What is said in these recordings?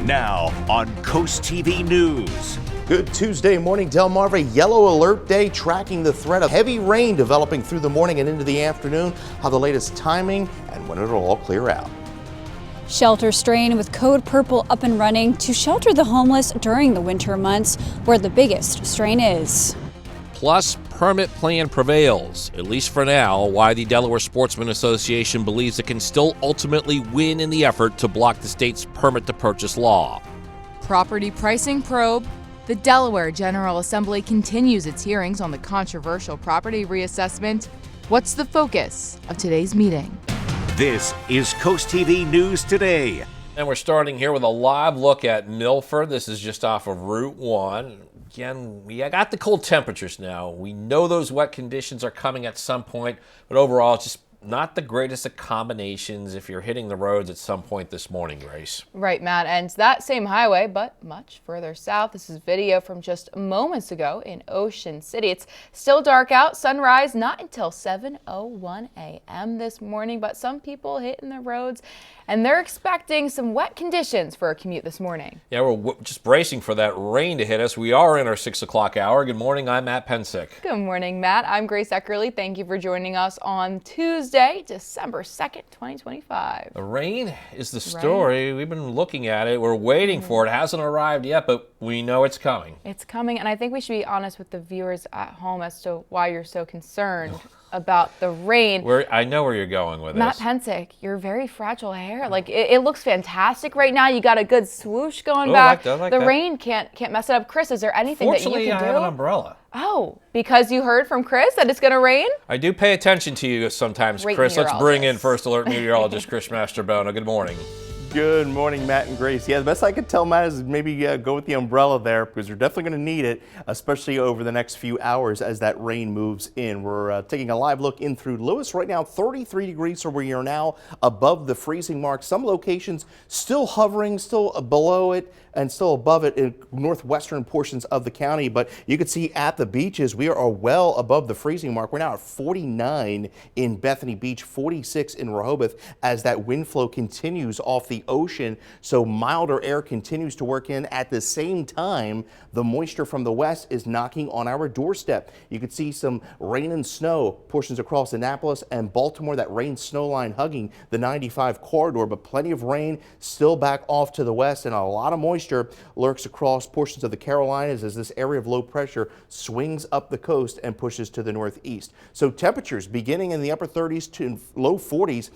Now on CoastTV News. Good Tuesday morning, Delmarva. Yellow alert day, tracking the threat of heavy rain developing through the morning and into the afternoon. How the latest timing and when it'll all clear out. Shelter strain with code purple up and running to shelter the homeless during the winter months, where the biggest strain is. Plus, permit plan prevails, at least for now, why the Delaware Sportsmen Association believes it can still ultimately win in the effort to block the state's permit to purchase law. Property pricing probe. The Delaware General Assembly continues its hearings on the controversial property reassessment. What's the focus of today's meeting? This is CoastTV News Today. And we're starting here with a live look at Milford. This is just off of Route 1. Again, we got the cold temperatures now. We know those wet conditions are coming at some point, but overall, it's just not the greatest of combinations if you're hitting the roads at some point this morning, Grace. Right, Matt, and that same highway, but much further south. This is video from just moments ago in Ocean City. It's still dark out. Sunrise not until 7:01 a.m. this morning, but some people hitting the roads, and they're expecting some wet conditions for a commute this morning. Yeah, we're just bracing for that rain to hit us. We are in our 6 o'clock hour. Good morning, I'm Matt Pensick. Good morning, Matt. I'm Grace Eckerly. Thank you for joining us on Tuesday, December 2nd, 2025. The rain is the story. We've been looking at it. We're waiting for it. It hasn't arrived yet, but we know it's coming. It's coming, and I think we should be honest with the viewers at home as to why you're so concerned about the rain. I know where you're going with Matt this. Pensick, your very fragile hair. Like it looks fantastic right now. You got a good swoosh going back. I like the that. Rain can't mess it up. Chris, is there anything that you can do? Fortunately, I have an umbrella. Oh, because you heard from Chris that it's going to rain? I do pay attention to you sometimes, Great Chris. Let's bring in meteorologist. First Alert Meteorologist Chris Mastrobono. Good morning. Good morning, Matt and Grace. Yeah, the best I could tell, Matt, is maybe go with the umbrella there because you're definitely going to need it, especially over the next few hours as that rain moves in. We're taking a live look in through Lewis right now, 33 degrees, so we are now above the freezing mark. Some locations still hovering, still below it, and still above it in northwestern portions of the county. But you can see at the beaches, we are well above the freezing mark. We're now at 49 in Bethany Beach, 46 in Rehoboth as that wind flow continues off the ocean. So milder air continues to work in. At the same time, the moisture from the west is knocking on our doorstep. You can see some rain and snow portions across Annapolis and Baltimore, that rain snow line hugging the 95 corridor, but plenty of rain still back off to the west, and a lot of moisture lurks across portions of the Carolinas as this area of low pressure swings up the coast and pushes to the northeast. So temperatures beginning in the upper 30s to low 40s.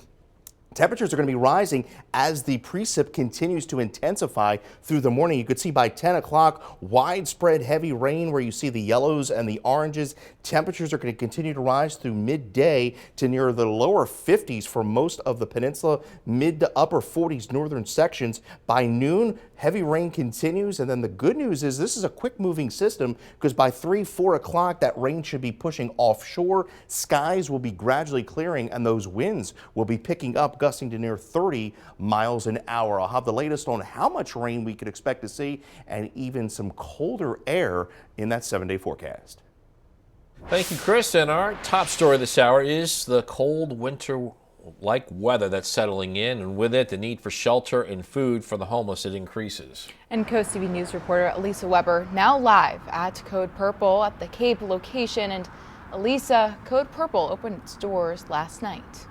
Temperatures are going to be rising as the precip continues to intensify through the morning. You could see by 10 o'clock, widespread heavy rain where you see the yellows and the oranges. Temperatures are going to continue to rise through midday to near the lower 50s for most of the peninsula, mid to upper 40s northern sections. By noon, heavy rain continues, and then the good news is this is a quick moving system because by 4 o'clock, that rain should be pushing offshore. Skies will be gradually clearing, and those winds will be picking up, gusting to near 30 miles an hour. I'll have the latest on how much rain we could expect to see and even some colder air in that 7-day forecast. Thank you, Chris. And our top story this hour is the cold winter-like weather that's settling in, and with it, the need for shelter and food for the homeless, it increases. And CoastTV News reporter Elisa Weber now live at Code Purple at the Cape location. And Elisa, Code Purple opened its doors last night.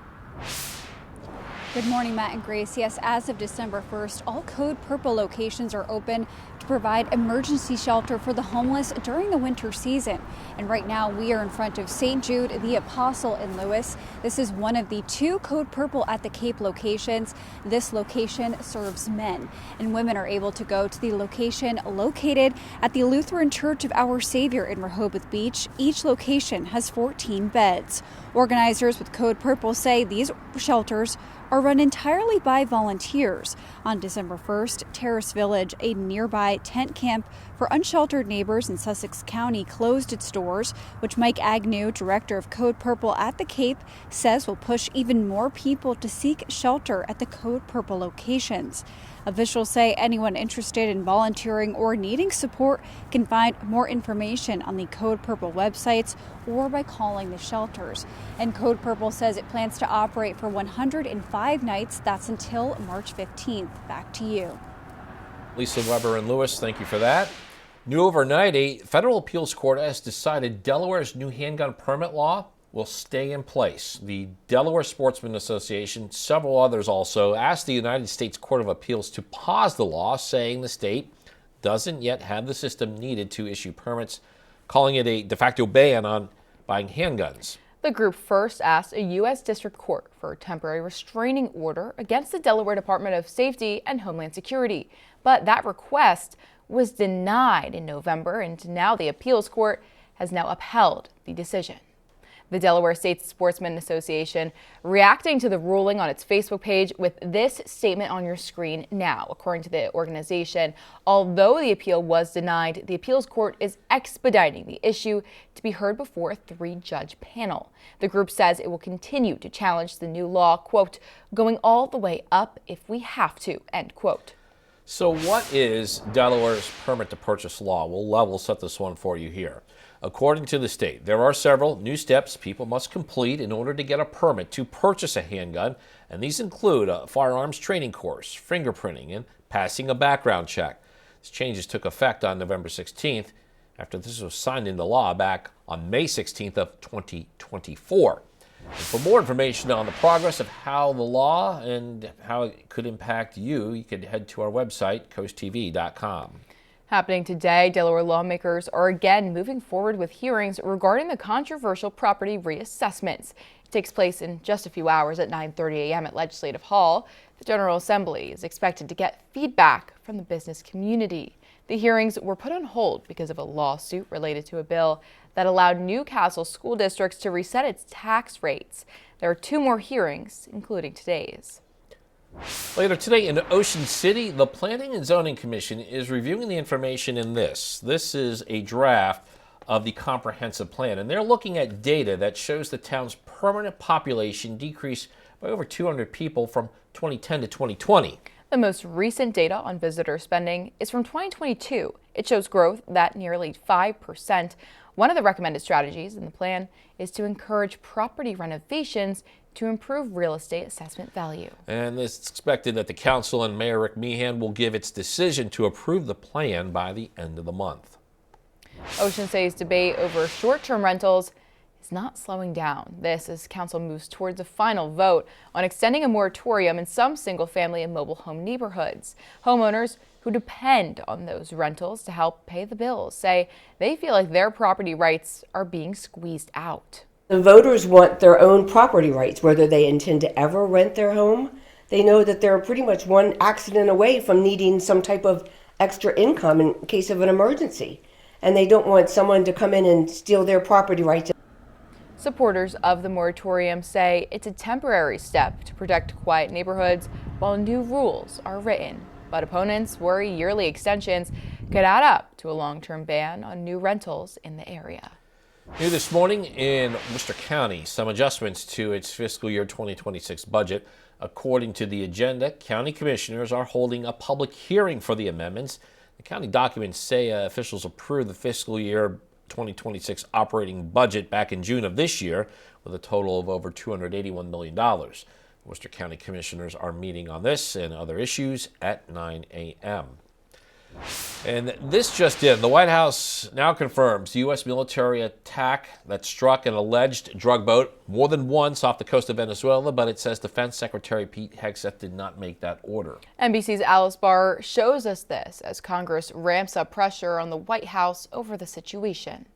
Good morning, Matt and Grace. Yes, as of December 1st, all Code Purple locations are open to provide emergency shelter for the homeless during the winter season. And right now we are in front of St. Jude the Apostle in Lewis. This is one of the 2 Code Purple at the Cape locations. This location serves men, and women are able to go to the location located at the Lutheran Church of Our Savior in Rehoboth Beach. Each location has 14 beds. Organizers with Code Purple say these shelters are run entirely by volunteers. On December 1st, Terrace Village, a nearby tent camp for unsheltered neighbors in Sussex County, closed its doors, which Mike Agnew, director of Code Purple at the Cape, says will push even more people to seek shelter at the Code Purple locations. Officials say anyone interested in volunteering or needing support can find more information on the Code Purple websites or by calling the shelters. And Code Purple says it plans to operate for 105 nights. That's until March 15th. Back to you. Lisa Weber and Lewis, thank you for that. New overnight, a federal appeals court has decided Delaware's new handgun permit law will stay in place. The Delaware Sportsmen Association, several others also, asked the United States Court of Appeals to pause the law, saying the state doesn't yet have the system needed to issue permits, calling it a de facto ban on buying handguns. The group first asked a U.S. District Court for a temporary restraining order against the Delaware Department of Safety and Homeland Security, but that request was denied in November, and now the appeals court has now upheld the decision. The Delaware State Sportsmen Association reacting to the ruling on its Facebook page with this statement on your screen now. According to the organization, although the appeal was denied, the appeals court is expediting the issue to be heard before a 3-judge panel. The group says it will continue to challenge the new law, quote, going all the way up if we have to, end quote. So what is Delaware's permit to purchase law? We'll level set this one for you here. According to the state, there are several new steps people must complete in order to get a permit to purchase a handgun, and these include a firearms training course, fingerprinting, and passing a background check. These changes took effect on November 16th after this was signed into law back on May 16th of 2024. And for more information on the progress of how the law and how it could impact you, you could head to our website, CoastTV.com. Happening today, Delaware lawmakers are again moving forward with hearings regarding the controversial property reassessments. It takes place in just a few hours at 9:30 a.m. at Legislative Hall. The General Assembly is expected to get feedback from the business community. The hearings were put on hold because of a lawsuit related to a bill that allowed Newcastle school districts to reset its tax rates. There are 2 more hearings, including today's. Later today in Ocean City, the Planning and Zoning Commission is reviewing the information in this. This is a draft of the comprehensive plan, and they're looking at data that shows the town's permanent population decreased by over 200 people from 2010 to 2020. The most recent data on visitor spending is from 2022. It shows growth at nearly 5%. One of the recommended strategies in the plan is to encourage property renovations to improve real estate assessment value. And it's expected that the council and Mayor Rick Meehan will give its decision to approve the plan by the end of the month. Ocean City's debate over short-term rentals is not slowing down. This as council moves towards a final vote on extending a moratorium in some single-family and mobile home neighborhoods. Homeowners who depend on those rentals to help pay the bills say they feel like their property rights are being squeezed out. The voters want their own property rights, whether they intend to ever rent their home. They know that they're pretty much one accident away from needing some type of extra income in case of an emergency. And they don't want someone to come in and steal their property rights. Supporters of the moratorium say it's a temporary step to protect quiet neighborhoods while new rules are written. But opponents worry yearly extensions could add up to a long-term ban on new rentals in the area. New this morning in Worcester County, some adjustments to its fiscal year 2026 budget. According to the agenda, county commissioners are holding a public hearing for the amendments. The county documents say officials approved the fiscal year 2026 operating budget back in June of this year with a total of over $281 million. Worcester County commissioners are meeting on this and other issues at 9 a.m. And this just in, the White House now confirms the U.S. military attack that struck an alleged drug boat more than once off the coast of Venezuela, but it says Defense Secretary Pete Hegseth did not make that order. NBC's Alice Barr shows us this as Congress ramps up pressure on the White House over the situation.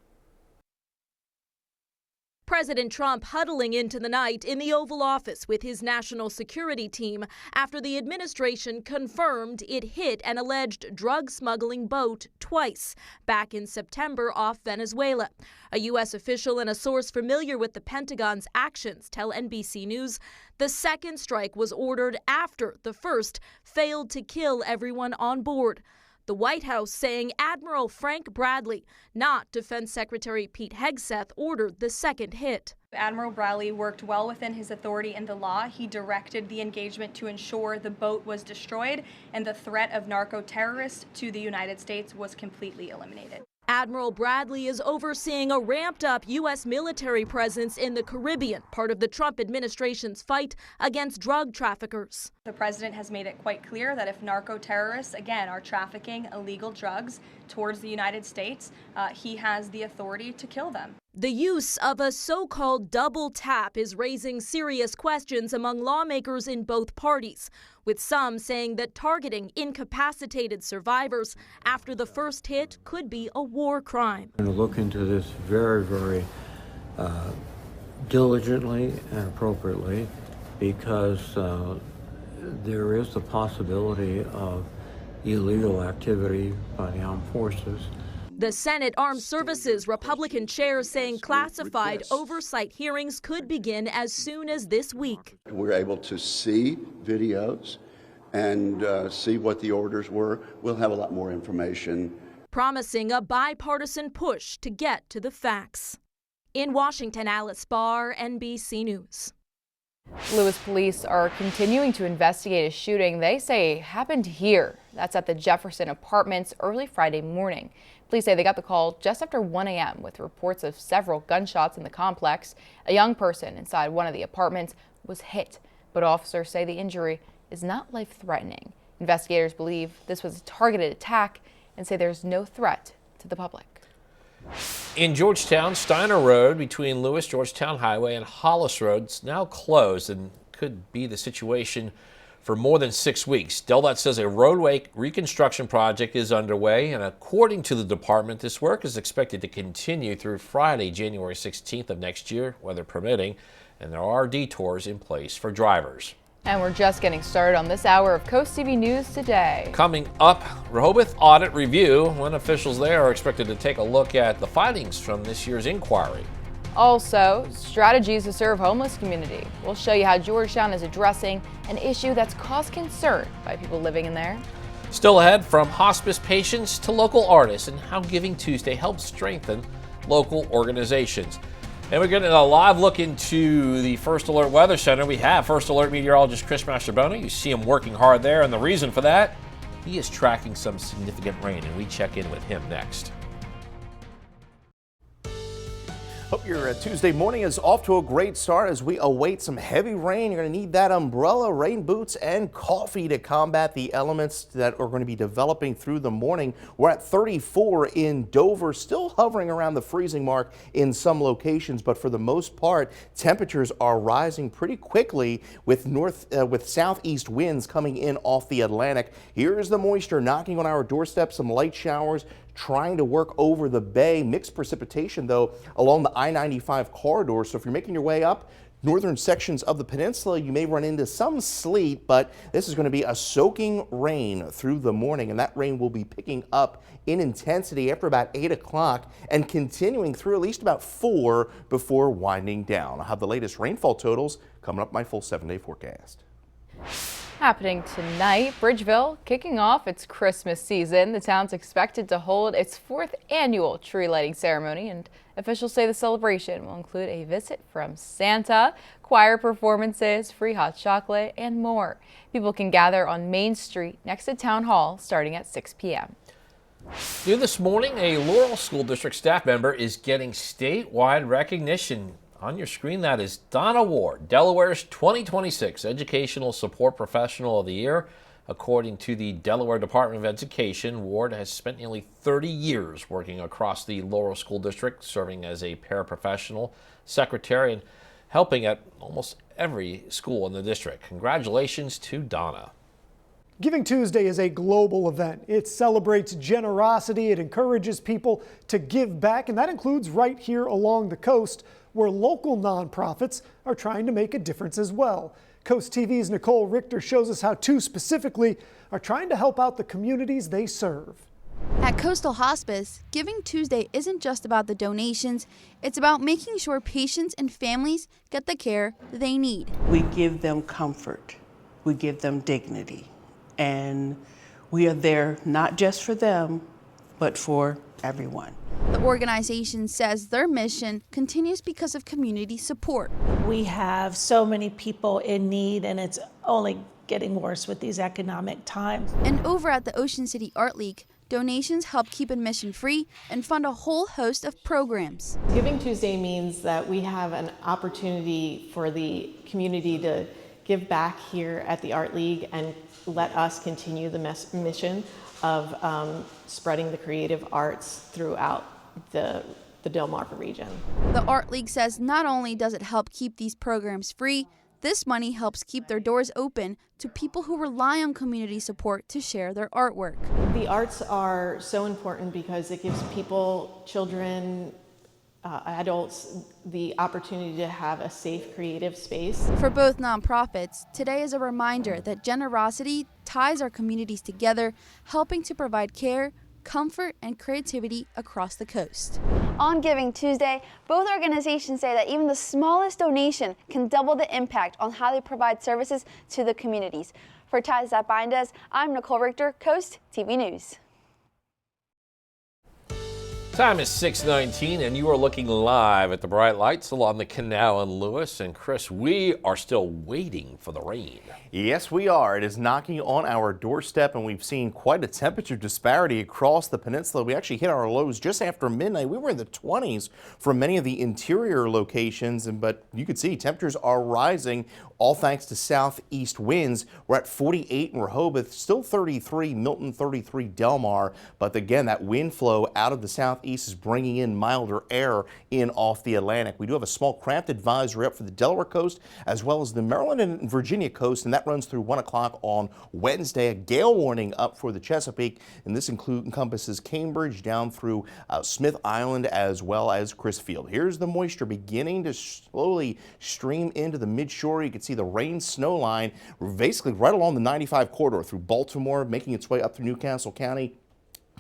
President Trump huddling into the night in the Oval Office with his national security team after the administration confirmed it hit an alleged drug smuggling boat twice back in September off Venezuela. A U.S. official and a source familiar with the Pentagon's actions tell NBC News the second strike was ordered after the first failed to kill everyone on board. The White House saying Admiral Frank Bradley, not Defense Secretary Pete Hegseth, ordered the second hit. Admiral Bradley worked well within his authority and the law. He directed the engagement to ensure the boat was destroyed and the threat of narco-terrorists to the United States was completely eliminated. Admiral Bradley is overseeing a ramped-up U.S. military presence in the Caribbean, part of the Trump administration's fight against drug traffickers. The president has made it quite clear that if narco-terrorists, again, are trafficking illegal drugs towards the United States, he has the authority to kill them. The use of a so-called double tap is raising serious questions among lawmakers in both parties, with some saying that targeting incapacitated survivors after the first hit could be a war crime. I'm going to look into this very, very diligently and appropriately, because there is the possibility of illegal activity by the armed forces. The Senate Armed Services Republican chair saying classified oversight hearings could begin as soon as this week. We're able to see videos and see what the orders were. We'll have a lot more information. Promising a bipartisan push to get to the facts. In Washington, Alice Barr, NBC News. Lewis police are continuing to investigate a shooting they say happened here. That's at the Jefferson Apartments early Friday morning. Police say they got the call just after 1 a.m. with reports of several gunshots in the complex. A young person inside one of the apartments was hit, but officers say the injury is not life-threatening. Investigators believe this was a targeted attack and say there's no threat to the public. In Georgetown, Steiner Road between Lewis Georgetown Highway and Hollis Road is now closed and could be the situation for more than 6 weeks. DelDOT says a roadway reconstruction project is underway, and according to the department, this work is expected to continue through Friday, January 16th of next year, weather permitting, and there are detours in place for drivers. And we're just getting started on this hour of CoastTV News Today. Coming up, Rehoboth Audit Review, when officials there are expected to take a look at the findings from this year's inquiry. Also, strategies to serve homeless community. We'll show you how Georgetown is addressing an issue that's caused concern by people living in there. Still ahead, from hospice patients to local artists, and how Giving Tuesday helps strengthen local organizations. And we're getting a live look into the First Alert Weather Center. We have First Alert meteorologist Chris Mastrobono. You see him working hard there, and the reason for that, he is tracking some significant rain, and we check in with him next. Hope your Tuesday morning is off to a great start as we await some heavy rain. You're going to need that umbrella, rain boots, and coffee to combat the elements that are going to be developing through the morning. We're at 34 in Dover, still hovering around the freezing mark in some locations, but for the most part, temperatures are rising pretty quickly with southeast winds coming in off the Atlantic. Here's the moisture knocking on our doorstep, some light showers trying to work over the bay. Mixed precipitation, though, along the I-95 corridor. So if you're making your way up northern sections of the peninsula, you may run into some sleet, but this is going to be a soaking rain through the morning, and that rain will be picking up in intensity after about 8 o'clock and continuing through at least about 4 before winding down. I'll have the latest rainfall totals coming up my full 7-day forecast. Happening tonight, Bridgeville kicking off its Christmas season. The town's expected to hold its 4th annual tree lighting ceremony, and officials say the celebration will include a visit from Santa, choir performances, free hot chocolate, and more. People can gather on Main Street next to Town Hall starting at 6 p.m. New this morning, a Laurel School District staff member is getting statewide recognition. On your screen, that is Donna Ward, Delaware's 2026 Educational Support Professional of the Year. According to the Delaware Department of Education, Ward has spent nearly 30 years working across the Laurel School District, serving as a paraprofessional, secretary, and helping at almost every school in the district. Congratulations to Donna. Giving Tuesday is a global event. It celebrates generosity, it encourages people to give back, and that includes right here along the coast, where local nonprofits are trying to make a difference as well. Coast TV's Nicole Richter shows us how two specifically are trying to help out the communities they serve. At Coastal Hospice, Giving Tuesday isn't just about the donations, it's about making sure patients and families get the care they need. We give them comfort, we give them dignity, and we are there not just for them, but for everyone. The organization says their mission continues because of community support. We have so many people in need, and it's only getting worse with these economic times. And over at the Ocean City Art League, Donations help keep admission free and fund a whole host of programs. Giving Tuesday means that we have an opportunity for the community to give back here at the Art League and let us continue the mission of spreading the creative arts throughout the Delmarva region. The Art League says not only does it help keep these programs free, this money helps keep their doors open to people who rely on community support to share their artwork. The arts are so important because it gives people, children, adults, the opportunity to have a safe, creative space. For both nonprofits, today is a reminder that generosity ties our communities together, helping to provide care, comfort, and creativity across the coast. On Giving Tuesday, both organizations say that even the smallest donation can double the impact on how they provide services to the communities. For Ties That Bind Us, I'm Nicole Richter, Coast TV News. Time is 6:19, and you are looking live at the bright lights along the canal in Lewis. And Chris, we are still waiting for the rain. Yes, we are. It is knocking on our doorstep, and we've seen quite a temperature disparity across the peninsula. We actually hit our lows just after midnight. We were in the 20s for many of the interior locations, but you can see temperatures are rising, all thanks to southeast winds. We're at 48 in Rehoboth, still 33, Milton 33, Delmar. But again, that wind flow out of the southeast is bringing in milder air in off the Atlantic. We do have a small craft advisory up for the Delaware coast as well as the Maryland and Virginia coast, and that runs through 1 o'clock on Wednesday. A gale warning up for the Chesapeake, and this encompasses Cambridge down through Smith Island as well as Crisfield. Here's the moisture beginning to slowly stream into the midshore. You can see the rain snow line basically right along the 95 corridor through Baltimore, making its way up through Newcastle County.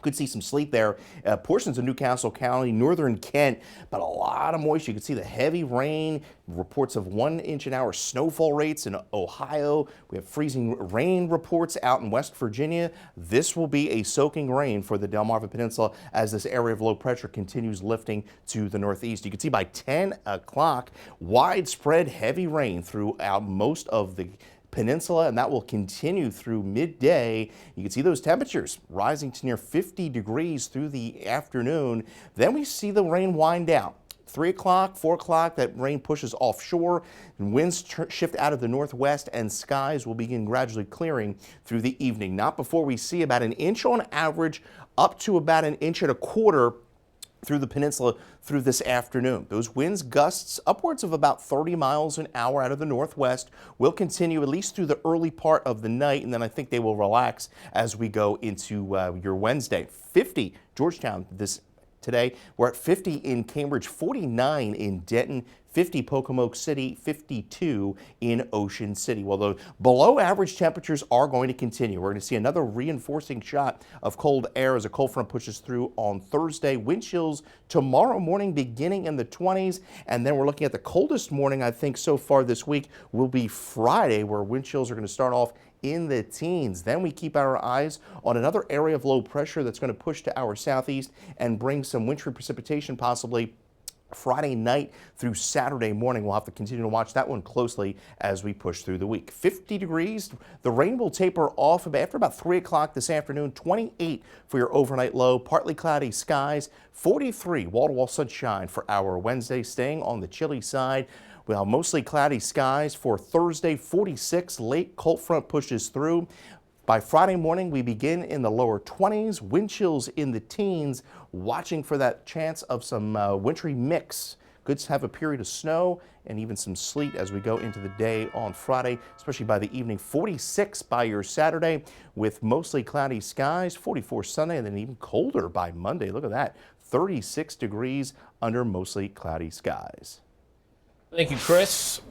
Could see some sleet there, portions of Newcastle County, northern Kent, but a lot of moisture. You can see the heavy rain, reports of 1 inch an hour snowfall rates in Ohio. We have freezing rain reports out in West Virginia. This will be a soaking rain for the Delmarva Peninsula as this area of low pressure continues lifting to the northeast. You can see by 10 o'clock, widespread heavy rain throughout most of the peninsula, and that will continue through midday. You can see those temperatures rising to near 50 degrees through the afternoon. Then we see the rain wind down. 3 o'clock, 4 o'clock, that rain pushes offshore, and winds shift out of the northwest, and skies will begin gradually clearing through the evening. Not before we see about an inch on average, up to about an inch and a quarter through the peninsula through this afternoon. Those winds gusts upwards of about 30 miles an hour out of the northwest will continue at least through the early part of the night, and then I think they will relax as we go into your Wednesday. 50 Georgetown today. We're at 50 in Cambridge, 49 in Denton, 50 Pocomoke City, 52 in Ocean City. Well, the below average temperatures are going to continue. We're going to see another reinforcing shot of cold air as a cold front pushes through on Thursday. Wind chills tomorrow morning beginning in the 20s, and then we're looking at the coldest morning I think so far this week will be Friday, where wind chills are going to start off in the teens. Then we keep our eyes on another area of low pressure that's going to push to our southeast and bring some wintry precipitation possibly Friday night through Saturday morning. We'll have to continue to watch that one closely as we push through the week. 50 degrees. The rain will taper off after about 3 o'clock this afternoon. 28 for your overnight low. Partly cloudy skies. 43 wall-to-wall sunshine for our Wednesday, staying on the chilly side. We'll have mostly cloudy skies for Thursday. 46 late cold front pushes through. By Friday morning, we begin in the lower 20s, wind chills in the teens, watching for that chance of some wintry mix. Could have a period of snow and even some sleet as we go into the day on Friday, especially by the evening. 46 by your Saturday with mostly cloudy skies, 44 Sunday, and then even colder by Monday. Look at that, 36 degrees under mostly cloudy skies. Thank you, Chris.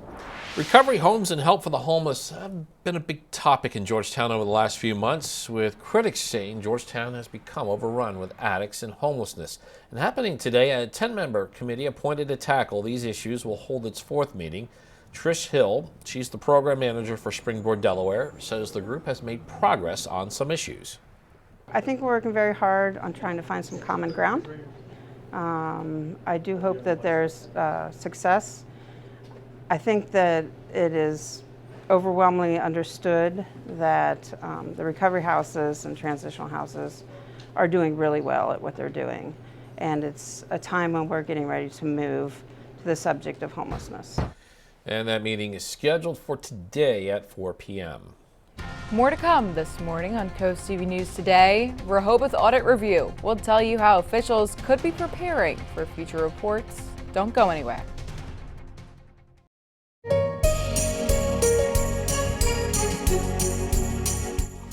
Recovery homes and help for the homeless have been a big topic in Georgetown over the last few months, with critics saying Georgetown has become overrun with addicts and homelessness. And happening today, a 10-member committee appointed to tackle these issues will hold its 4th meeting. Trish Hill, she's the program manager for Springboard Delaware, says the group has made progress on some issues. I think we're working very hard on trying to find some common ground. I do hope that there's success. I think that it is overwhelmingly understood that the recovery houses and transitional houses are doing really well at what they're doing. And it's a time when we're getting ready to move to the subject of homelessness. And that meeting is scheduled for today at 4 p.m. More to come this morning on Coast TV News Today. Rehoboth Audit Review will tell you how officials could be preparing for future reports. Don't go anywhere.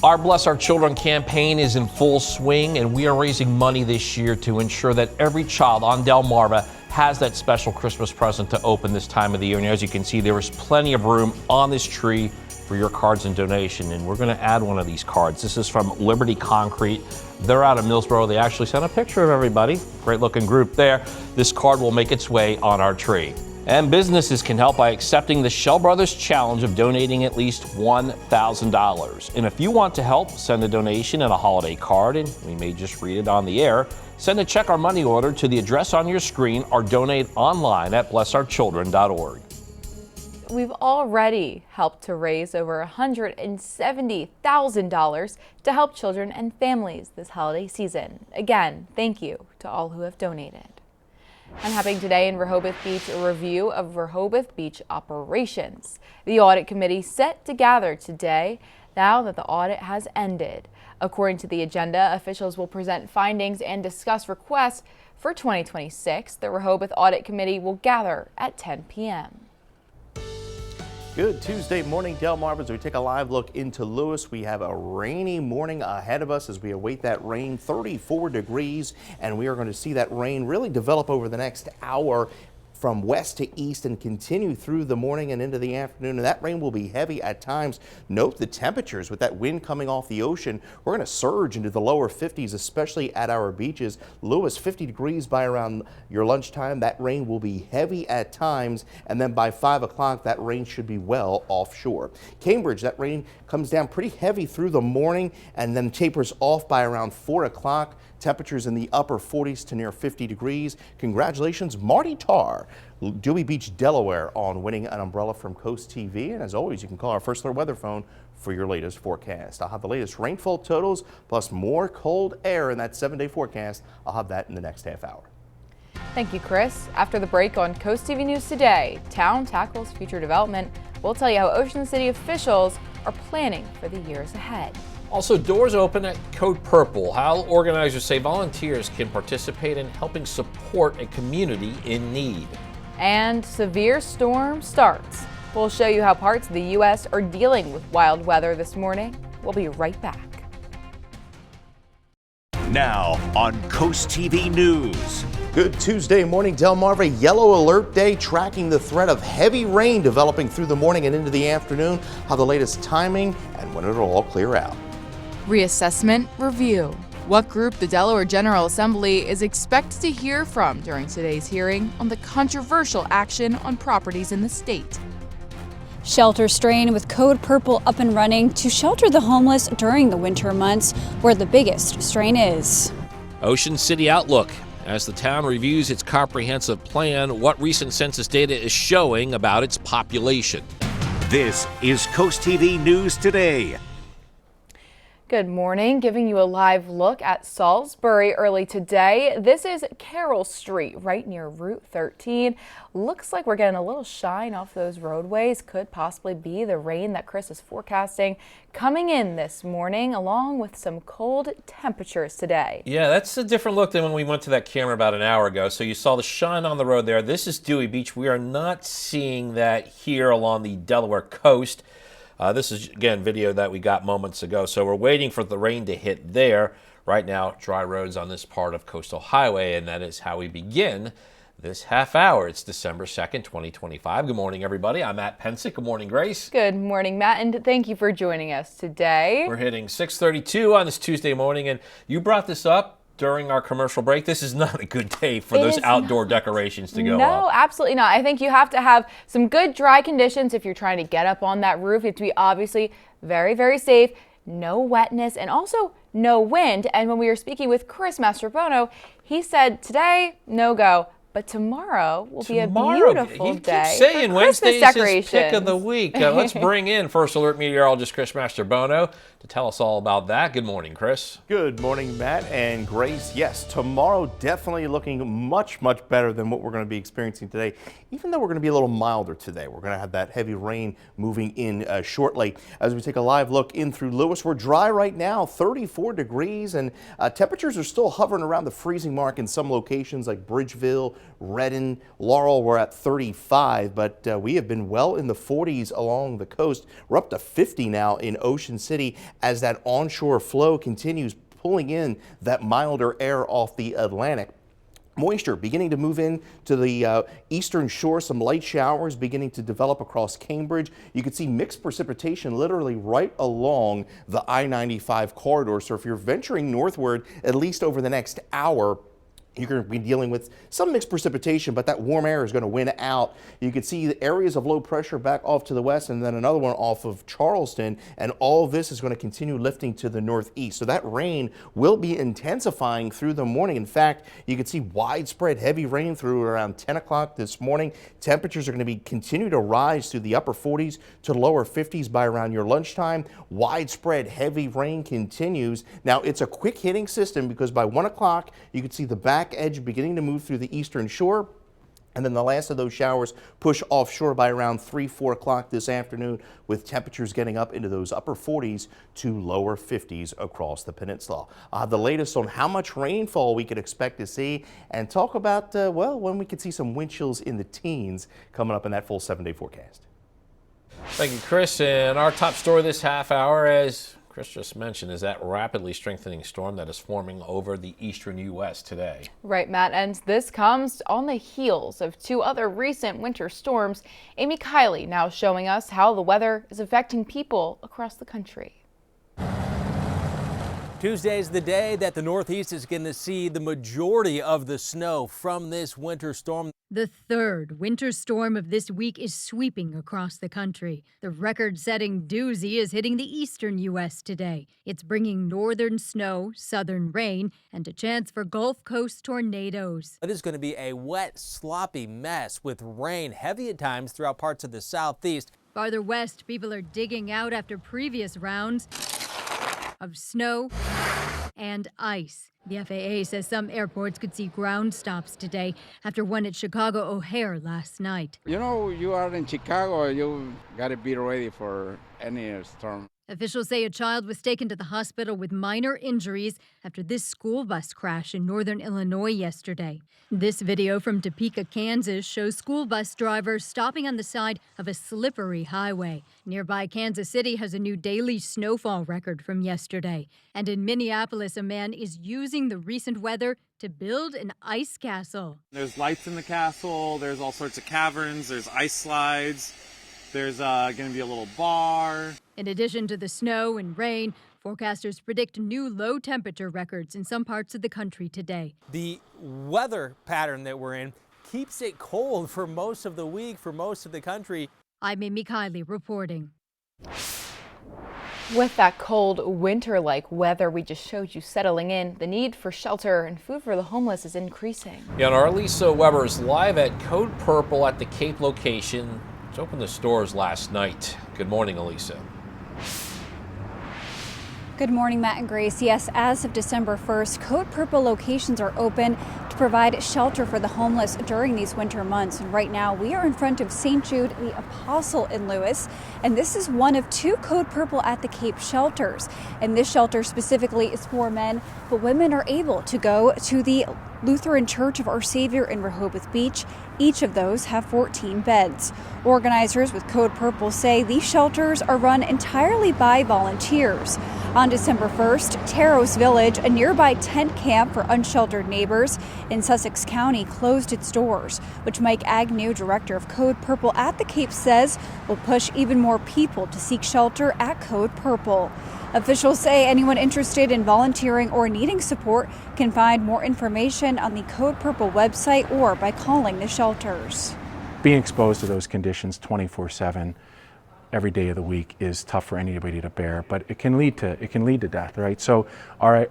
Our Bless Our Children campaign is in full swing, and we are raising money this year to ensure that every child on Delmarva has that special Christmas present to open this time of the year. And as you can see, there is plenty of room on this tree for your cards and donation, and we're going to add one of these cards. This is from Liberty Concrete. They're out of Millsboro. They actually sent a picture of everybody. Great looking group there. This card will make its way on our tree. And businesses can help by accepting the Shell Brothers Challenge of donating at least $1,000. And if you want to help, send a donation and a holiday card, and we may just read it on the air. Send a check or money order to the address on your screen or donate online at blessourchildren.org. We've already helped to raise over $170,000 to help children and families this holiday season. Again, thank you to all who have donated. And happening today in Rehoboth Beach, a review of Rehoboth Beach operations. The audit committee set to gather today now that the audit has ended. According to the agenda, officials will present findings and discuss requests for 2026. The Rehoboth Audit Committee will gather at 10 p.m. Good Tuesday morning, Delmarva. As we take a live look into Lewis, we have a rainy morning ahead of us as we await that rain, 34 degrees, and we are going to see that rain really develop over the next hour from west to east and continue through the morning and into the afternoon. And that rain will be heavy at times. Note the temperatures with that wind coming off the ocean. We're going to surge into the lower 50s, especially at our beaches. Lewis, 50 degrees by around your lunchtime. That rain will be heavy at times. And then by 5 o'clock, that rain should be well offshore. Cambridge, that rain comes down pretty heavy through the morning and then tapers off by around 4 o'clock. Temperatures in the upper 40s to near 50 degrees. Congratulations, Marty Tarr, Dewey Beach, Delaware, on winning an umbrella from Coast TV. And as always, you can call our First Alert weather phone for your latest forecast. I'll have the latest rainfall totals plus more cold air in that 7-day forecast. I'll have that in the next half hour. Thank you, Chris. After the break on Coast TV News Today, Town tackles future development. We'll tell you how Ocean City officials are planning for the years ahead. Also, doors open at Code Purple. How organizers say volunteers can participate in helping support a community in need. And severe storm starts. We'll show you how parts of the U.S. are dealing with wild weather this morning. We'll be right back. Now on Coast TV News. Good Tuesday morning, Delmarva. Yellow alert day, tracking the threat of heavy rain developing through the morning and into the afternoon. How the latest timing and when it'll all clear out. Reassessment review. What group the Delaware General Assembly is expected to hear from during today's hearing on the controversial action on properties in the state. Shelter strain with Code Purple up and running to shelter the homeless during the winter months, where the biggest strain is. Ocean City outlook. As the town reviews its comprehensive plan, what recent census data is showing about its population. This is Coast TV News Today. Good morning, giving you a live look at Salisbury early today. This is Carroll Street, right near Route 13. Looks like we're getting a little shine off those roadways. Could possibly be the rain that Chris is forecasting coming in this morning, along with some cold temperatures today. Yeah, that's a different look than when we went to that camera about an hour ago. So you saw the shine on the road there. This is Dewey Beach. We are not seeing that here along the Delaware coast. This is, again, video that we got moments ago. So we're waiting for the rain to hit there. Right now, dry roads on this part of Coastal Highway, and that is how we begin this half hour. It's December 2nd, 2025. Good morning, everybody. I'm Matt Pensick. Good morning, Grace. Good morning, Matt, and thank you for joining us today. We're hitting 6:32 on this Tuesday morning, and you brought this up during our commercial break. This is not a good day for those outdoor decorations to go up. No, absolutely not. I think you have to have some good dry conditions if you're trying to get up on that roof. You have to be obviously very, very safe, no wetness, and also no wind. And when we were speaking with Chris Mastrobono, he said today, no go. But tomorrow will be a beautiful day Keep saying for Wednesday's Christmas his decorations. pick of the week. Let's bring in First Alert meteorologist Chris Masterbono to tell us all about that. Good morning, Chris. Good morning, Matt and Grace. Yes, tomorrow definitely looking much better than what we're going to be experiencing today, even though we're going to be a little milder today. We're going to have that heavy rain moving in shortly. As we take a live look in through Lewis, we're dry right now, 34 degrees, and temperatures are still hovering around the freezing mark in some locations like Bridgeville, Redden, Laurel. We're at 35, but we have been well in the 40s along the coast. We're up to 50 now in Ocean City as that onshore flow continues pulling in that milder air off the Atlantic. Moisture beginning to move in to the eastern shore, some light showers beginning to develop across Cambridge. You can see mixed precipitation literally right along the I-95 corridor. So if you're venturing northward, at least over the next hour, you're going to be dealing with some mixed precipitation, but that warm air is going to win out. You can see the areas of low pressure back off to the west and then another one off of Charleston, and all of this is going to continue lifting to the northeast. So that rain will be intensifying through the morning. In fact, you can see widespread heavy rain through around 10 o'clock this morning. Temperatures are going to continue to rise through the upper 40s to lower 50s by around your lunchtime. Widespread heavy rain continues. Now, it's a quick hitting system because by 1 o'clock, you can see the back edge beginning to move through the eastern shore, and then the last of those showers push offshore by around 3-4 o'clock this afternoon, with temperatures getting up into those upper 40s to lower 50s across the peninsula. The latest on how much rainfall we could expect to see, and talk about well, when we could see some wind chills in the teens coming up in that full 7-day forecast. Thank you, Chris. And our top story this half hour, as Chris just mentioned, is that rapidly strengthening storm that is forming over the eastern U.S. today. Right, Matt, and this comes on the heels of two other recent winter storms. Amy Kiley now showing us how the weather is affecting people across the country. Tuesday is the day that the Northeast is going to see the majority of the snow from this winter storm. The third winter storm of this week is sweeping across the country. The record-setting doozy is hitting the eastern U.S. today. It's bringing northern snow, southern rain, and a chance for Gulf Coast tornadoes. It is going to be a wet, sloppy mess with rain heavy at times throughout parts of the southeast. Farther west, people are digging out after previous rounds of snow and ice. The FAA says some airports could see ground stops today after one at Chicago O'Hare last night. You know, you are in Chicago, you got to be ready for any storm. Officials say a child was taken to the hospital with minor injuries after this school bus crash in northern Illinois yesterday. This video from Topeka, Kansas shows school bus drivers stopping on the side of a slippery highway. Nearby Kansas City has a new daily snowfall record from yesterday. And in Minneapolis, a man is using the recent weather to build an ice castle. There's lights in the castle, there's all sorts of caverns, there's ice slides. There's going to be a little bar. In addition to the snow and rain, forecasters predict new low temperature records in some parts of the country today. The weather pattern that we're in keeps it cold for most of the week, for most of the country. I'm Amy Kiley reporting. With that cold winter-like weather we just showed you settling in, the need for shelter and food for the homeless is increasing. Yeah, and our Lisa Weber is live at Code Purple at the Cape location. It's opened the stores last night. Good morning, Elisa. Good morning, Matt and Grace. Yes, as of December 1st, Code Purple locations are open to provide shelter for the homeless during these winter months. And right now, we are in front of St. Jude the Apostle in Lewis. And this is one of two Code Purple at the Cape shelters. And this shelter specifically is for men, but women are able to go to the Lutheran Church of Our Savior in Rehoboth Beach. Each of those have 14 beds. Organizers with Code Purple say these shelters are run entirely by volunteers. On December 1st, Taros Village, a nearby tent camp for unsheltered neighbors in Sussex County, closed its doors, which Mike Agnew, director of Code Purple at the Cape, says will push even more people to seek shelter at Code Purple. Officials say anyone interested in volunteering or needing support can find more information on the Code Purple website or by calling the shelters. Being exposed to those conditions 24/7 every day of the week is tough for anybody to bear, but it can lead to death, right? So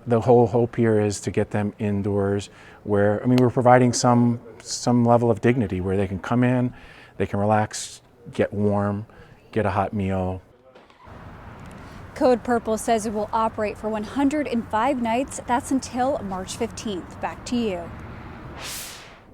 the whole hope here is to get them indoors where, we're providing some some level of dignity where they can come in, they can relax, get warm, get a hot meal. Code Purple says it will operate for 105 nights. That's until March 15th. Back to you.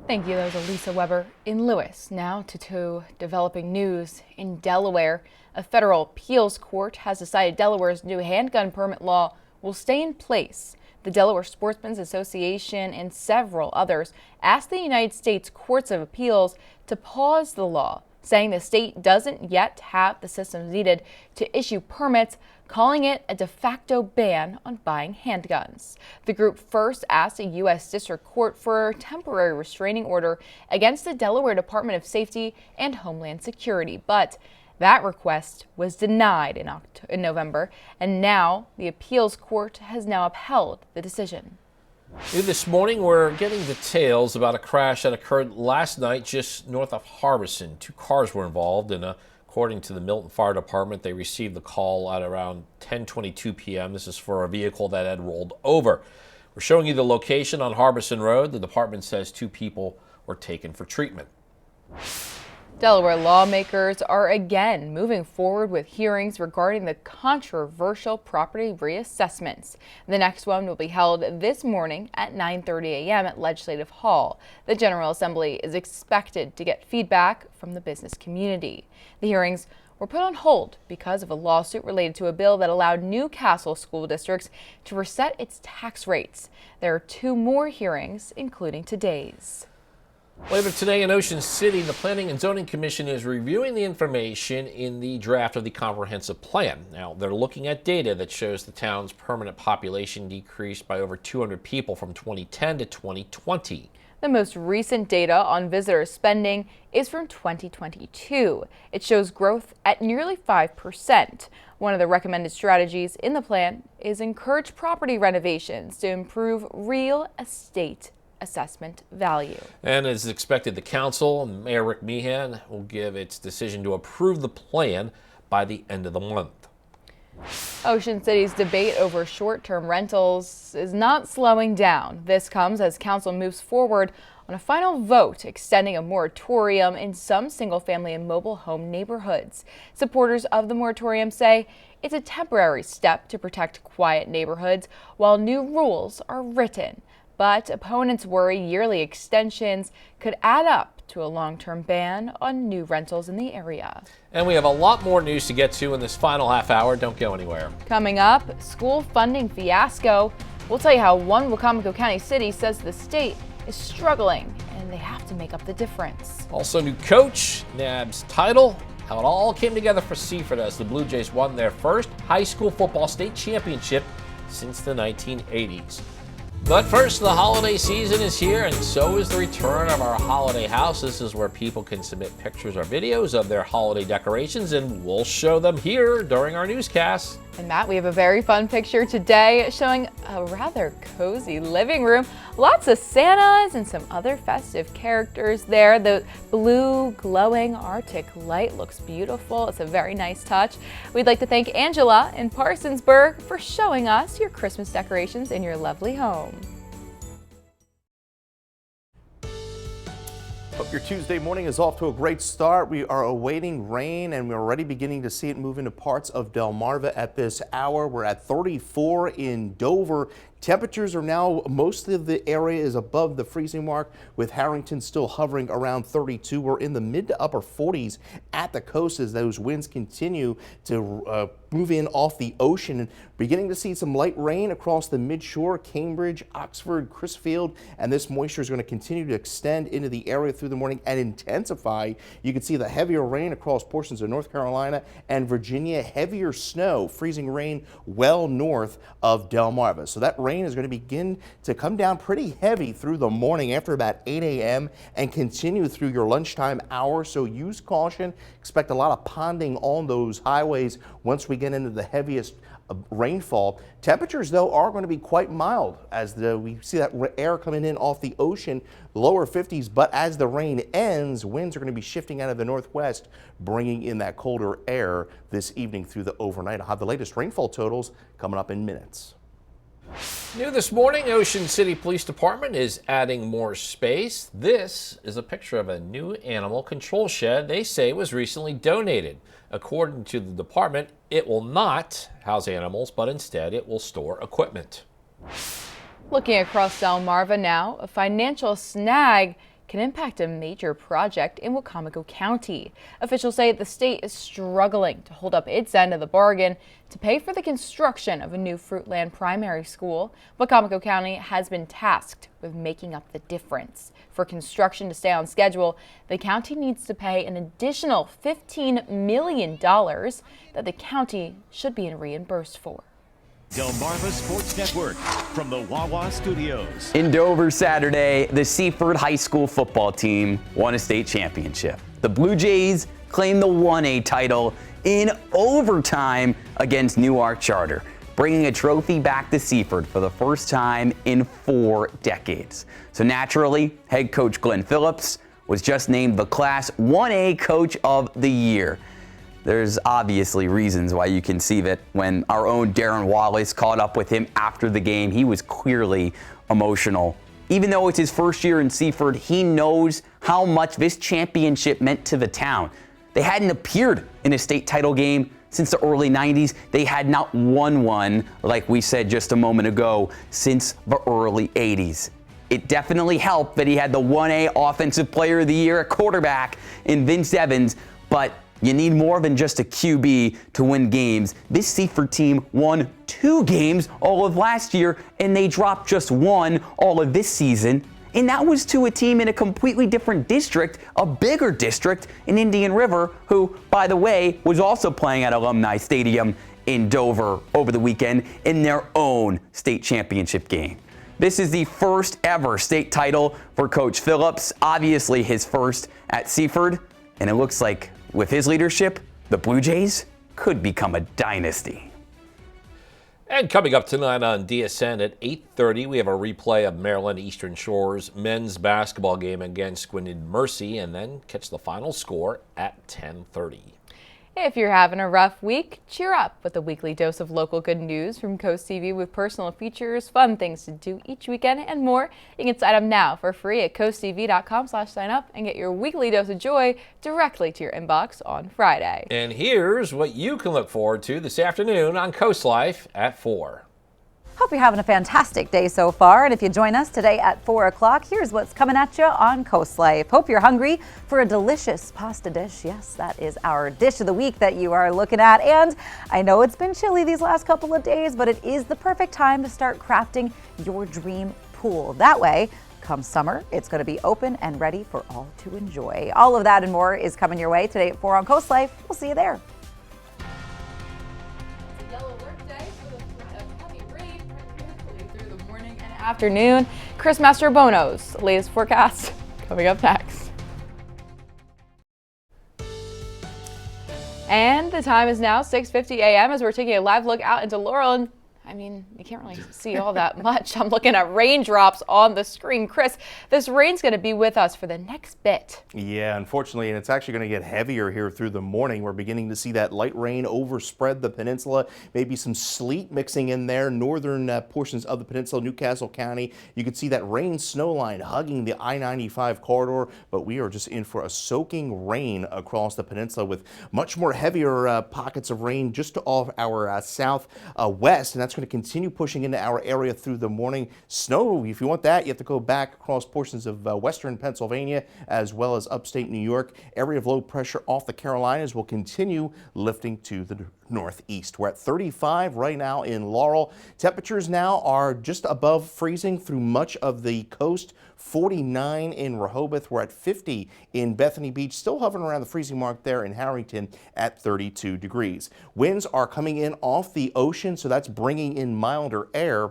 Thank you. That was Elisa Weber in Lewis. Now to developing news in Delaware. A federal appeals court has decided Delaware's new handgun permit law will stay in place. The Delaware Sportsmen's Association and several others asked the United States Courts of Appeals to pause the law, saying the state doesn't yet have the systems needed to issue permits, calling it a de facto ban on buying handguns. The group first asked a U.S. District Court for a temporary restraining order against the Delaware Department of Safety and Homeland Security, but that request was denied in November, and now the appeals court has now upheld the decision. This morning, we're getting details about a crash that occurred last night just north of Harbison. 2 cars were involved, and according to the Milton Fire Department, they received the call at around 10:22 p.m. This is for a vehicle that had rolled over. We're showing you the location on Harbison Road. The department says 2 people were taken for treatment. Delaware lawmakers are again moving forward with hearings regarding the controversial property reassessments. The next one will be held this morning at 9:30 a.m. at Legislative Hall. The General Assembly is expected to get feedback from the business community. The hearings were put on hold because of a lawsuit related to a bill that allowed Newcastle school districts to reset its tax rates. There are 2 more hearings, including today's. Later today in Ocean City, the Planning and Zoning Commission is reviewing the information in the draft of the comprehensive plan. Now, they're looking at data that shows the town's permanent population decreased by over 200 people from 2010 to 2020. The most recent data on visitor spending is from 2022. It shows growth at nearly 5%. One of the recommended strategies in the plan is encourage property renovations to improve real estate assessment value. And as expected, the council and Mayor Rick Meehan will give its decision to approve the plan by the end of the month. Ocean City's debate over short-term rentals is not slowing down. This comes as council moves forward on a final vote extending a moratorium in some single-family and mobile home neighborhoods. Supporters of the moratorium say it's a temporary step to protect quiet neighborhoods while new rules are written. But opponents worry yearly extensions could add up to a long-term ban on new rentals in the area. And we have a lot more news to get to in this final half hour. Don't go anywhere. Coming up, school funding fiasco. We'll tell you how one Wicomico County city says the state is struggling and they have to make up the difference. Also, new coach, NAB's title, how it all came together for Seaford as the Blue Jays won their first high school football state championship since the 1980s. But first, the holiday season is here, and so is the return of our holiday house. This is where people can submit pictures or videos of their holiday decorations, and we'll show them here during our newscast. And Matt, we have a very fun picture today showing a rather cozy living room. Lots of Santas and some other festive characters there. The blue glowing Arctic light looks beautiful. It's a very nice touch. We'd like to thank Angela in Parsonsburg for showing us your Christmas decorations in your lovely home. Hope your Tuesday morning is off to a great start. We are awaiting rain and we're already beginning to see it move into parts of Delmarva at this hour. We're at 34 in Dover. Temperatures are now, most of the area is above the freezing mark, with Harrington still hovering around 32. We're in the mid to upper 40s at the coast as those winds continue to move in off the ocean. And beginning to see some light rain across the midshore, Cambridge, Oxford, Crisfield, and this moisture is going to continue to extend into the area through the morning and intensify. You can see the heavier rain across portions of North Carolina and Virginia, heavier snow, freezing rain well north of Delmarva. So that rain is going to begin to come down pretty heavy through the morning after about 8 a.m. and continue through your lunchtime hour. So use caution. Expect a lot of ponding on those highways once we get into the heaviest rainfall. Temperatures, though, are going to be quite mild as we see that air coming in off the ocean, lower 50s. But as the rain ends, winds are going to be shifting out of the northwest, bringing in that colder air this evening through the overnight. I'll have the latest rainfall totals coming up in minutes. New this morning, Ocean City Police Department is adding more space. This is a picture of a new animal control shed they say was recently donated. According to the department, it will not house animals, but instead it will store equipment. Looking across Delmarva now, a financial snag can impact a major project in Wicomico County. Officials say the state is struggling to hold up its end of the bargain to pay for the construction of a new Fruitland primary school. Wicomico County has been tasked with making up the difference. For construction to stay on schedule, the county needs to pay an additional $15 million that the county should be reimbursed for. Delmarva Sports Network from the Wawa Studios. In Dover Saturday, the Seaford High School football team won a state championship. The Blue Jays claimed the 1A title in overtime against Newark Charter, bringing a trophy back to Seaford for the first time in 4 decades. So naturally, head coach Glenn Phillips was just named the Class 1A Coach of the Year. There's obviously reasons why you can see that when our own Darren Wallace caught up with him after the game, he was clearly emotional. Even though it's his first year in Seaford, he knows how much this championship meant to the town. They hadn't appeared in a state title game since the early 90s. They had not won one, like we said just a moment ago, since the early 80s. It definitely helped that he had the 1A Offensive Player of the Year at quarterback in Vince Evans, but you need more than just a QB to win games. This Seaford team won 2 games all of last year, and they dropped just 1 all of this season. And that was to a team in a completely different district, a bigger district in Indian River, who, by the way, was also playing at Alumni Stadium in Dover over the weekend in their own state championship game. This is the first ever state title for Coach Phillips, obviously his first at Seaford, and it looks like with his leadership, the Blue Jays could become a dynasty. And coming up tonight on DSN at 8:30, we have a replay of Maryland Eastern Shore's men's basketball game against Gwynedd Mercy, and then catch the final score at 10:30. If you're having a rough week, cheer up with a weekly dose of local good news from CoastTV with personal features, fun things to do each weekend, and more. You can sign up now for free at coasttv.com/sign up and get your weekly dose of joy directly to your inbox on Friday. And here's what you can look forward to this afternoon on Coast Life at 4. Hope you're having a fantastic day so far, and if you join us today at 4 o'clock, here's what's coming at you on Coast Life. Hope you're hungry for a delicious pasta dish. Yes, that is our dish of the week that you are looking at, and I know it's been chilly these last couple of days, but it is the perfect time to start crafting your dream pool. That way, come summer, it's going to be open and ready for all to enjoy. All of that and more is coming your way today at 4 on Coast Life. We'll see you there. Afternoon. Chris Mastrobono's latest forecast coming up next. And the time is now 6:50 a.m. as we're taking a live look out into Laurel. And I mean, you can't really see all that much. I'm looking at raindrops on the screen. Chris, this rain's going to be with us for the next bit. Yeah, unfortunately, and it's actually going to get heavier here through the morning. We're beginning to see that light rain overspread the peninsula, maybe some sleet mixing in there, northern portions of the peninsula, Newcastle County. You can see that rain snow line hugging the I-95 corridor, but we are just in for a soaking rain across the peninsula with much more heavier pockets of rain just off our southwest, and that's going to continue pushing into our area through the morning. Snow, if you want that, you have to go back across portions of western Pennsylvania as well as upstate New York. Area of low pressure off the Carolinas will continue lifting to the northeast. We're at 35 right now in Laurel. Temperatures now are just above freezing through much of the coast. 49 in Rehoboth. We're at 50 in Bethany Beach, still hovering around the freezing mark there in Harrington at 32 degrees. Winds are coming in off the ocean, so that's bringing in milder air.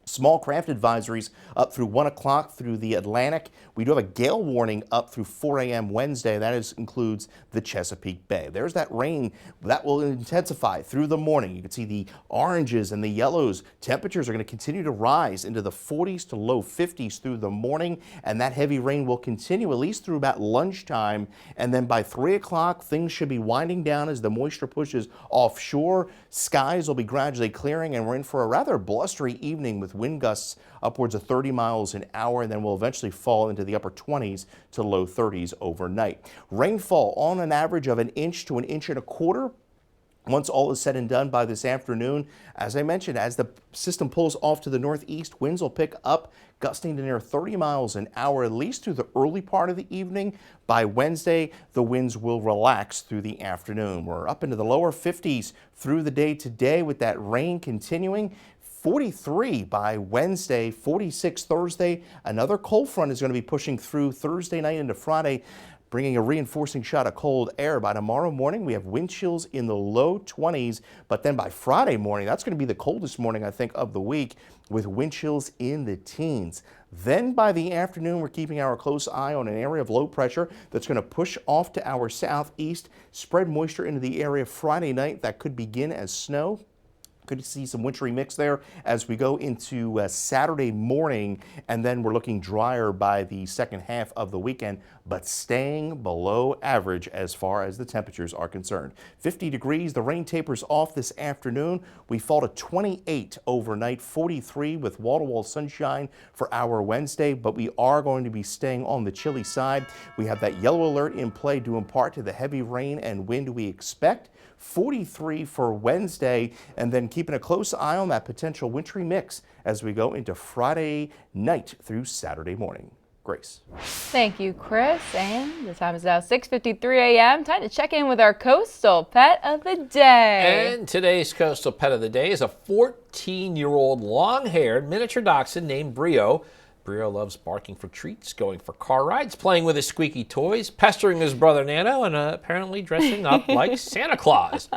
Small craft advisories up through 1 o'clock through the Atlantic. We do have a gale warning up through 4 a.m. Wednesday. That includes the Chesapeake Bay. There's that rain that will intensify through the morning. You can see the oranges and the yellows. Temperatures are going to continue to rise into the 40s to low 50s through the morning, and that heavy rain will continue at least through about lunchtime. And then by 3 o'clock, things should be winding down as the moisture pushes offshore. Skies will be gradually clearing, and we're in for a rather blustery evening with wind gusts upwards of 30 miles an hour, and then will eventually fall into the upper 20s to low 30s overnight. Rainfall on an average of 1 inch to 1.25 inches. Once all is said and done by this afternoon, as I mentioned, as the system pulls off to the northeast, winds will pick up, gusting to near 30 miles an hour, at least through the early part of the evening. By Wednesday, the winds will relax through the afternoon. We're up into the lower 50s through the day today with that rain continuing. 43 by Wednesday, 46 Thursday. Another cold front is going to be pushing through Thursday night into Friday, bringing a reinforcing shot of cold air. By tomorrow morning, we have wind chills in the low 20s, but then by Friday morning, that's going to be the coldest morning, I think, of the week, with wind chills in the teens. Then by the afternoon, we're keeping our close eye on an area of low pressure that's going to push off to our southeast, spread moisture into the area Friday night. That could begin as snow. Could see some wintry mix there as we go into Saturday morning, and then we're looking drier by the second half of the weekend, but staying below average as far as the temperatures are concerned. 50 degrees, the rain tapers off this afternoon. We fall to 28 overnight, 43 with wall-to-wall sunshine for our Wednesday, but we are going to be staying on the chilly side. We have that yellow alert in play due in part to the heavy rain and wind we expect. 43 for Wednesday, and then keeping a close eye on that potential wintry mix as we go into Friday night through Saturday morning. Grace. Thank you, Chris. And the time is now 6:53 a.m. Time to check in with our coastal pet of the day. And today's coastal pet of the day is a 14-year-old long-haired miniature dachshund named Brio. Brio loves barking for treats, going for car rides, playing with his squeaky toys, pestering his brother Nano, and apparently dressing up like Santa Claus.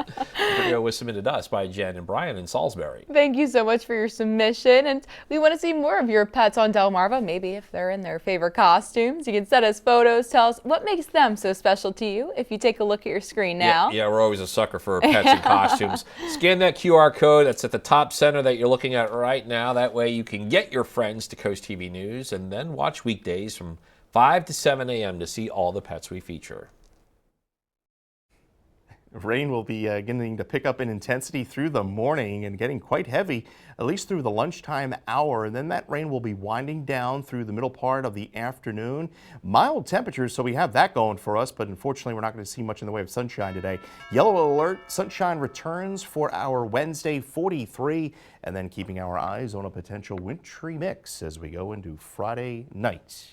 Brio was submitted to us by Jen and Brian in Salisbury. Thank you so much for your submission, and we want to see more of your pets on Delmarva, maybe if they're in their favorite costumes. You can send us photos, tell us what makes them so special to you if you take a look at your screen now. Yeah, we're always a sucker for pets in costumes. Scan that QR code that's at the top center that you're looking at right now. That way you can get your friends to Coast TV News and then watch weekdays from 5 to 7 a.m. to see all the pets we feature. Rain will be beginning to pick up in intensity through the morning and getting quite heavy, at least through the lunchtime hour. And then that rain will be winding down through the middle part of the afternoon. Mild temperatures, so we have that going for us, but unfortunately we're not going to see much in the way of sunshine today. Yellow alert, sunshine returns for our Wednesday, 43, and then keeping our eyes on a potential wintry mix as we go into Friday night.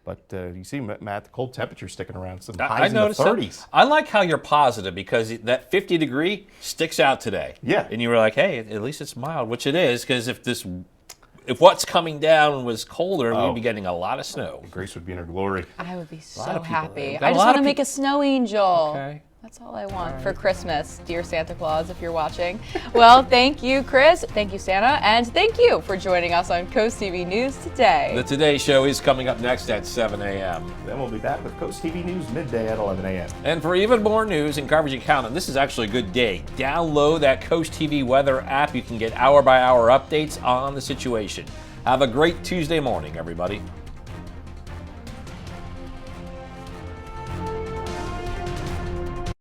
But you see, Matt, the cold temperature sticking around, some highs in the 30s. I like how you're positive because that 50 degree sticks out today. Yeah. And you were like, hey, at least it's mild, which it is, because if what's coming down was colder, we'd be getting a lot of snow. Grace would be in her glory. I would be so happy. I just want to make a snow angel. Okay. That's all I want for Christmas, dear Santa Claus, if you're watching. Well, thank you, Chris. Thank you, Santa. And thank you for joining us on Coast TV News today. The Today Show is coming up next at 7 a.m. Then we'll be back with Coast TV News midday at 11 a.m. And for even more news and coverage and count, and this is actually a good day, download that Coast TV weather app. You can get hour-by-hour updates on the situation. Have a great Tuesday morning, everybody.